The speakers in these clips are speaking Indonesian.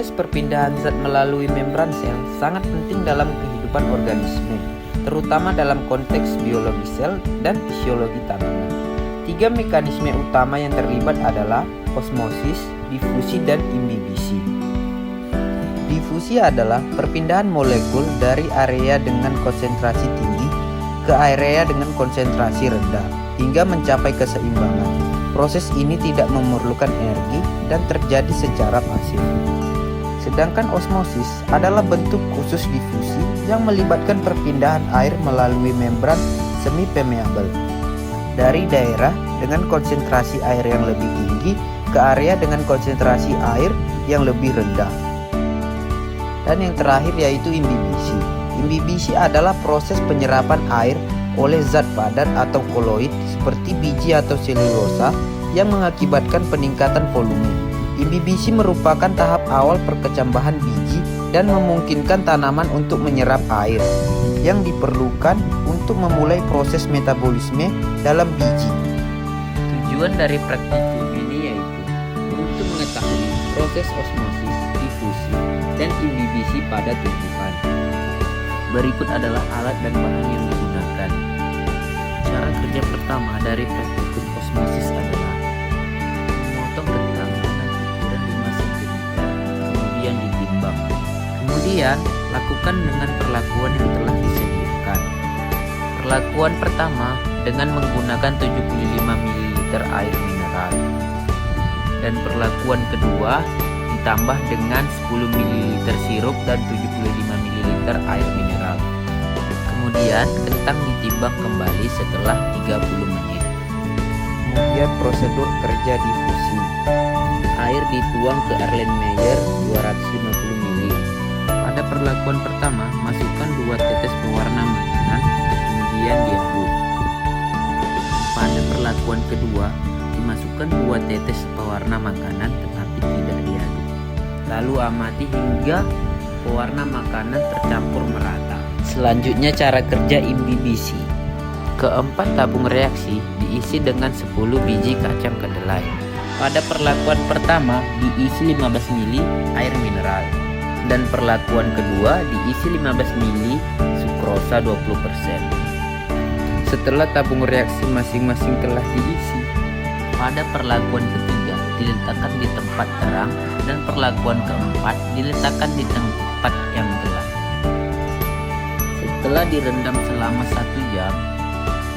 Proses perpindahan zat melalui membran sel sangat penting dalam kehidupan organisme, terutama dalam konteks biologi sel dan fisiologi tanaman. 3 mekanisme utama yang terlibat adalah osmosis, difusi, dan imbibisi. Difusi adalah perpindahan molekul dari area dengan konsentrasi tinggi ke area dengan konsentrasi rendah hingga mencapai keseimbangan. Proses ini tidak memerlukan energi dan terjadi secara pasif. Sedangkan osmosis adalah bentuk khusus difusi yang melibatkan perpindahan air melalui membran semi-permeabel dari daerah dengan konsentrasi air yang lebih tinggi ke area dengan konsentrasi air yang lebih rendah. Dan yang terakhir yaitu imbibisi. Imbibisi adalah proses penyerapan air oleh zat padat atau koloid seperti biji atau selulosa yang mengakibatkan peningkatan volume. Imbibisi merupakan tahap awal perkecambahan biji dan memungkinkan tanaman untuk menyerap air yang diperlukan untuk memulai proses metabolisme dalam biji. Tujuan dari praktikum ini yaitu untuk mengetahui proses osmosis, difusi, dan imbibisi pada tumbuhan. Berikut adalah alat dan bahan yang digunakan. Cara kerja pertama dari praktikum osmosis adalah memotong kentang dengan ukuran 5 cm, kemudian ditimbang. Kemudian, lakukan dengan perlakuan yang telah disediakan. Perlakuan pertama dengan menggunakan 75 ml air mineral. Dan perlakuan kedua ditambah dengan 10 ml sirup dan 75 ml air mineral. Kemudian kentang ditimbang kembali setelah 30 menit. Kemudian prosedur kerja difusi. Air dituang ke Erlenmeyer 250 ml. Pada perlakuan pertama, masukkan 2 tetes pewarna makanan, kemudian diaduk. Pada perlakuan kedua, dimasukkan 2 tetes pewarna makanan tetapi tidak diaduk. Lalu amati hingga pewarna makanan tercampur merata. Selanjutnya cara kerja imbibisi. Keempat tabung reaksi diisi dengan 10 biji kacang kedelai. Pada perlakuan pertama diisi 15 ml air mineral dan perlakuan kedua diisi 15 ml sukrosa 20%. Setelah tabung reaksi masing-masing telah diisi, pada perlakuan ketiga diletakkan di tempat terang dan perlakuan keempat diletakkan di tempat yang gelap. Setelah direndam selama 1 jam,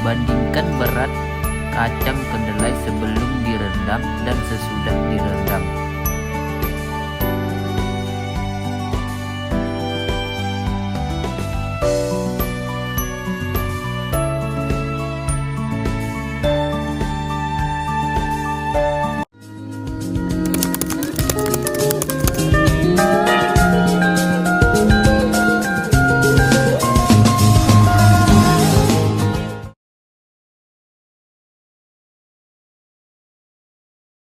bandingkan berat kacang kedelai sebelum direndam dan sesudah direndam.